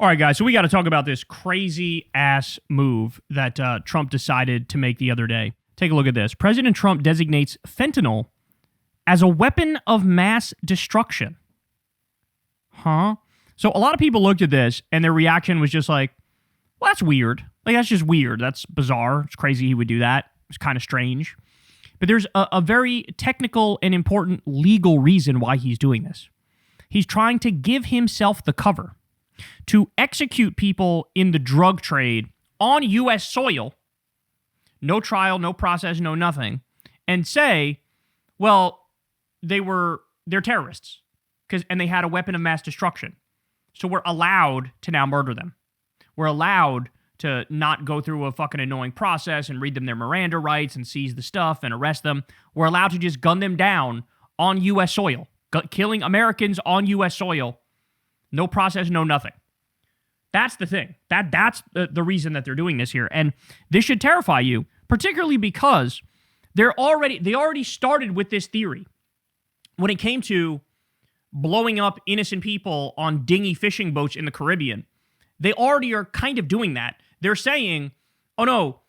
All right, guys, so we got to talk about this crazy-ass move that Trump decided to make the other day. Take a look at this. President Trump designates fentanyl as a weapon of mass destruction. Huh? So a lot of people looked at this, and their reaction was just like, well, that's weird. Like, that's just weird. That's bizarre. It's crazy he would do that. It's kind of strange. But there's a very technical and important legal reason why he's doing this. He's trying to give himself the cover to execute people in the drug trade on U.S. soil, no trial, no process, no nothing, and say, well, they're terrorists, and they had a weapon of mass destruction. So we're allowed to now murder them. We're allowed to not go through a fucking annoying process and read them their Miranda rights and seize the stuff and arrest them. We're allowed to just gun them down on U.S. soil, killing Americans on U.S. soil. No process, no nothing. That's the thing. That's the reason that they're doing this here. And this should terrify you, particularly because they already started with this theory. When it came to blowing up innocent people on dinghy fishing boats in the Caribbean, they already are kind of doing that. They're saying, oh no,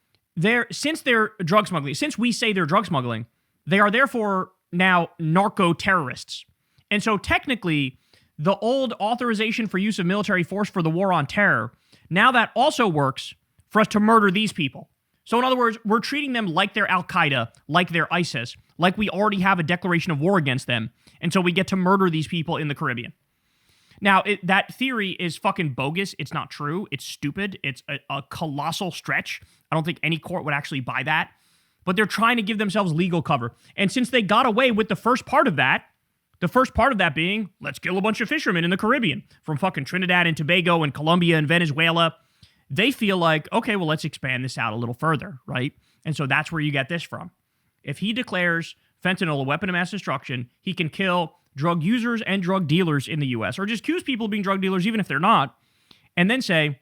since they're drug smuggling, since we say they're drug smuggling, they are therefore now narco-terrorists. And so technically, the old authorization for use of military force for the war on terror, now that also works for us to murder these people. So in other words, we're treating them like they're Al-Qaeda, like they're ISIS, like we already have a declaration of war against them, and so we get to murder these people in the Caribbean. Now, that theory is fucking bogus. It's not true. It's stupid. It's a colossal stretch. I don't think any court would actually buy that. But they're trying to give themselves legal cover. And since they got away with the first part of that being, let's kill a bunch of fishermen in the Caribbean from fucking Trinidad and Tobago and Colombia and Venezuela, they feel like, okay, well, let's expand this out a little further, right? And so that's where you get this from. If he declares fentanyl a weapon of mass destruction, he can kill drug users and drug dealers in the U.S., or just accuse people of being drug dealers even if they're not, and then say,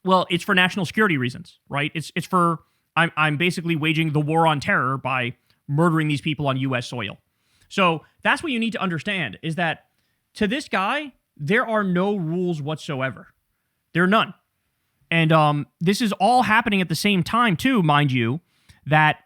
well, it's for national security reasons, right? It's for, I'm basically waging the war on terror by murdering these people on U.S. soil. So that's what you need to understand, is that to this guy, there are no rules whatsoever. There are none. And this is all happening at the same time, too, mind you, that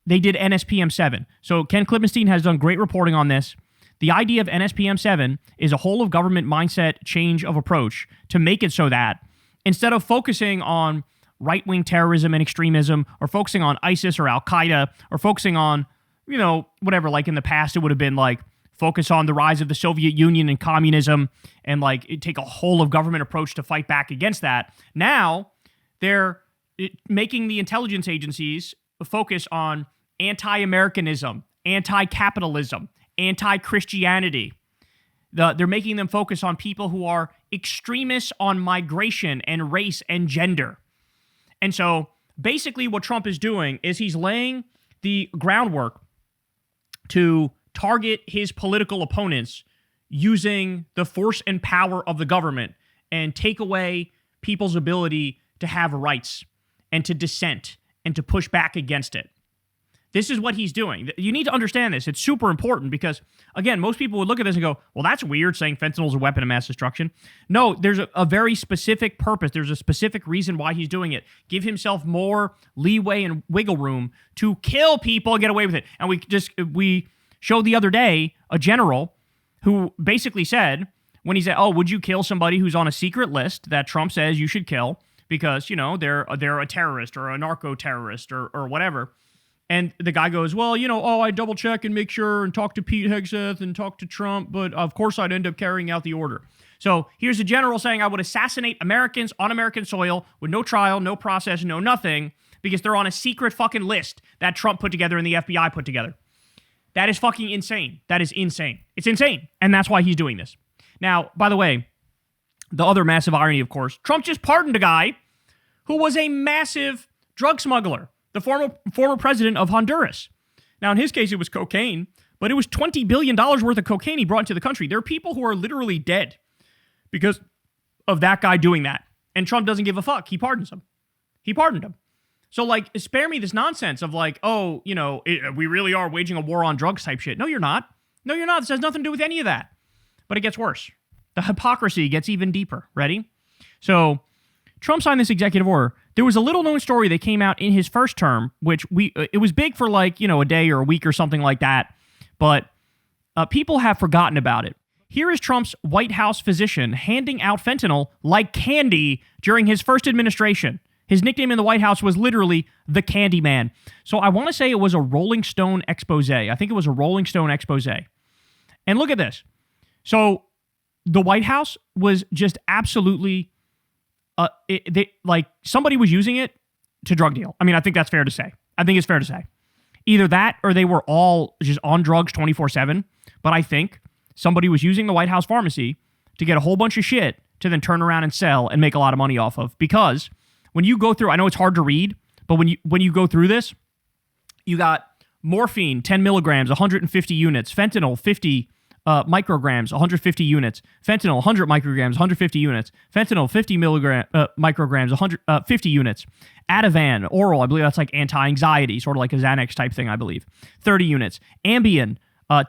they did NSPM 7. So Ken Klippenstein has done great reporting on this. The idea of NSPM 7 is a whole of government mindset change of approach to make it so that instead of focusing on right-wing terrorism and extremism, or focusing on ISIS or Al-Qaeda, or focusing on, you know, whatever, like in the past it would have been like focus on the rise of the Soviet Union and communism and like take a whole of government approach to fight back against that. Now they're making the intelligence agencies focus on anti-Americanism, anti-capitalism, anti-Christianity. They're making them focus on people who are extremists on migration and race and gender. And so basically what Trump is doing is he's laying the groundwork to target his political opponents using the force and power of the government and take away people's ability to have rights and to dissent and to push back against it. This is what he's doing. You need to understand this. It's super important because, again, most people would look at this and go, well, that's weird saying fentanyl is a weapon of mass destruction. No, there's a very specific purpose. There's a specific reason why he's doing it. Give himself more leeway and wiggle room to kill people and get away with it. And we showed the other day a general who basically said, when he said, oh, would you kill somebody who's on a secret list that Trump says you should kill because, you know, they're a terrorist or a narco-terrorist or whatever. And the guy goes, well, you know, I double check and make sure and talk to Pete Hegseth and talk to Trump, but of course I'd end up carrying out the order. So here's a general saying I would assassinate Americans on American soil with no trial, no process, no nothing, because they're on a secret fucking list that Trump put together and the FBI put together. That is fucking insane. That is insane. It's insane. And that's why he's doing this. Now, by the way, the other massive irony, of course, Trump just pardoned a guy who was a massive drug smuggler. The former president of Honduras. Now, in his case, it was cocaine, but it was $20 billion worth of cocaine he brought into the country. There are people who are literally dead because of that guy doing that. And Trump doesn't give a fuck. He pardons him. He pardoned him. So, like, spare me this nonsense of like, oh, you know, we really are waging a war on drugs type shit. No, you're not. No, you're not. This has nothing to do with any of that. But it gets worse. The hypocrisy gets even deeper. Ready? So Trump signed this executive order. There was a little known story that came out in his first term, which it was big for like, a day or a week or something like that. But people have forgotten about it. Here is Trump's White House physician handing out fentanyl like candy during his first administration. His nickname in the White House was literally the Candy Man. So I want to say it was a Rolling Stone expose. I think it was a Rolling Stone expose. And look at this. So the White House was just absolutely, somebody was using it to drug deal. I mean, I think that's fair to say. I think it's fair to say. Either that or they were all just on drugs 24/7. But I think somebody was using the White House pharmacy to get a whole bunch of shit to then turn around and sell and make a lot of money off of. Because when you go through, I know it's hard to read, but when you go through this, you got morphine, 10 milligrams, 150 units, fentanyl, 50 micrograms, 150 units, fentanyl, 100 micrograms, 150 units, fentanyl, 50 micrograms, 150 units, Ativan, oral, I believe that's like anti-anxiety, sort of like a Xanax type thing, I believe, 30 units, Ambien,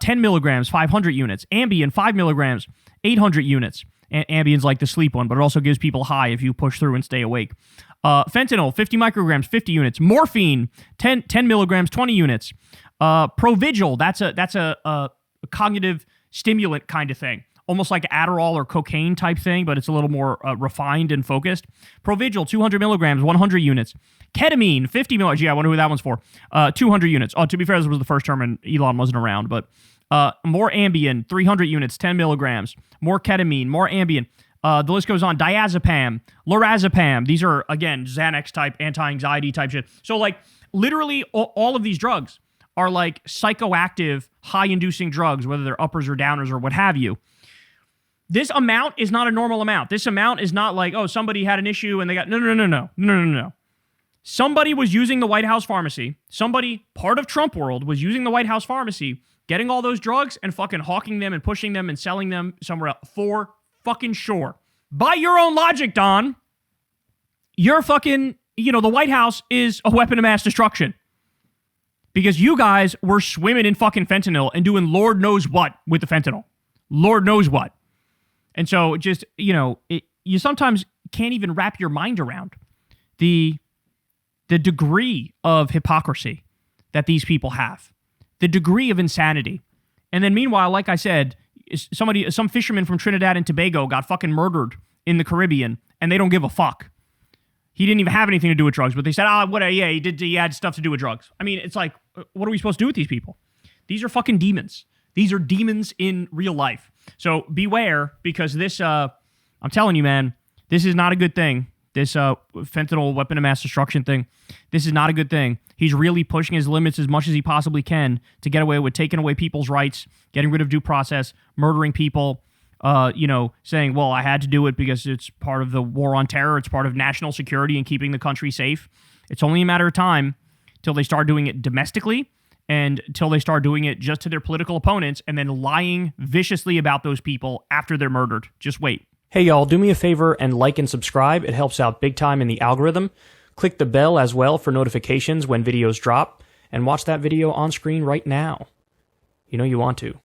10 milligrams, 500 units, Ambien, 5 milligrams, 800 units. Ambien's like the sleep one, but it also gives people high if you push through and stay awake. Fentanyl, 50 micrograms, 50 units. Morphine, 10 milligrams, 20 units. Provigil, that's a cognitive stimulant kind of thing. Almost like Adderall or cocaine type thing, but it's a little more refined and focused. Provigil, 200 milligrams, 100 units. Ketamine, 50 milligrams. Gee, I wonder who that one's for. 200 units. Oh, to be fair, this was the first term and Elon wasn't around, but more Ambien, 300 units, 10 milligrams. More ketamine, more Ambien. The list goes on. Diazepam, lorazepam. These are, again, Xanax type, anti-anxiety type shit. So, like, literally all of these drugs are like psychoactive, high-inducing drugs, whether they're uppers or downers or what have you. This amount is not a normal amount. This amount is not like, oh, somebody had an issue and they got... No. Somebody was using the White House pharmacy. Somebody, part of Trump world, was using the White House pharmacy, getting all those drugs and fucking hawking them and pushing them and selling them somewhere else for fucking sure. By your own logic, Don, you're fucking... the White House is a weapon of mass destruction. Because you guys were swimming in fucking fentanyl and doing Lord knows what with the fentanyl. Lord knows what. And so just, you sometimes can't even wrap your mind around the degree of hypocrisy that these people have, the degree of insanity. And then meanwhile, like I said, some fisherman from Trinidad and Tobago got fucking murdered in the Caribbean and they don't give a fuck. He didn't even have anything to do with drugs, but they said, he had stuff to do with drugs. I mean, it's like, what are we supposed to do with these people? These are fucking demons. These are demons in real life. So beware, because this, I'm telling you, man, this is not a good thing. This fentanyl weapon of mass destruction thing, this is not a good thing. He's really pushing his limits as much as he possibly can to get away with taking away people's rights, getting rid of due process, murdering people, saying, well, I had to do it because it's part of the war on terror. It's part of national security and keeping the country safe. It's only a matter of time till they start doing it domestically and till they start doing it just to their political opponents and then lying viciously about those people after they're murdered. Just wait. Hey, y'all, do me a favor and like and subscribe. It helps out big time in the algorithm. Click the bell as well for notifications when videos drop and watch that video on screen right now. You know you want to.